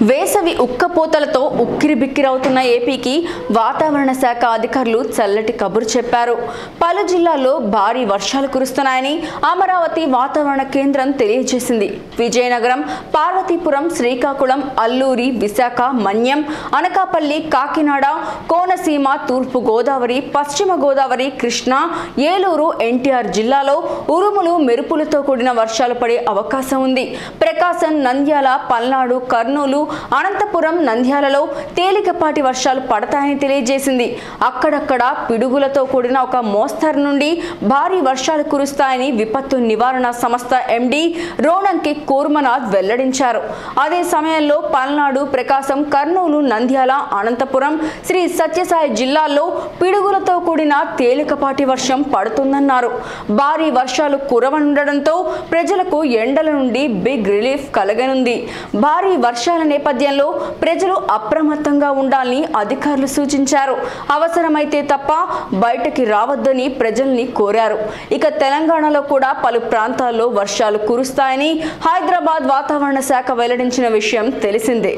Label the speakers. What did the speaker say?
Speaker 1: వేసవి ఉక్కపోతలతో ఉక్కిరిబిక్కిరవుతున్న ఏపీకి వాతావరణ శాఖ అధికారులు చల్లటి కబురు చెప్పారు. పలు జిల్లాల్లో భారీ వర్షాలు కురుస్తున్నాయని అమరావతి వాతావరణ కేంద్రం తెలియజేసింది. విజయనగరం, పార్వతీపురం, శ్రీకాకుళం, అల్లూరి, విశాఖ, మన్యం, అనకాపల్లి, కాకినాడ, కోనసీమ, తూర్పు గోదావరి, పశ్చిమ గోదావరి, కృష్ణా, ఏలూరు, ఎన్టీఆర్ జిల్లాలో ఉరుములు, మెరుపులతో కూడిన వర్షాలు పడే అవకాశం ఉంది. ప్రకాశం, నంద్యాల, పల్నాడు, కర్నూలు, అనంతపురం, నంద్యాలలో తేలికపాటి వర్షాలు పడతాయని తెలియజేసింది. అక్కడక్కడ పిడుగులతో కూడిన ఒక మోస్తరు నుండి భారీ వర్షాలు కురుస్తాయని విపత్తు నివారణ సంస్థ ఎండీ రోణంకి కూర్మనాథ్ వెల్లడించారు. అదే సమయంలో పల్నాడు, ప్రకాశం, కర్నూలు, నంద్యాల, అనంతపురం, శ్రీ సత్యసాయి జిల్లాల్లో పిడుగులతో కూడిన తేలికపాటి వర్షం పడుతుందన్నారు. భారీ వర్షాలు కురవనుండడంతో ప్రజలకు ఎండల నుండి బిగ్ రిలీఫ్ కలగనుంది. భారీ వర్షాల నేపథ్యంలో ప్రజలు అప్రమత్తంగా ఉండాలని అధికారులు సూచించారు. అవసరమైతే తప్ప బయటకి రావద్దని ప్రజల్ని కోరారు. ఇక తెలంగాణలో కూడా పలు ప్రాంతాల్లో వర్షాలు కురుస్తాయని హైదరాబాద్ వాతావరణ శాఖ వెల్లడించిన విషయం తెలిసిందే.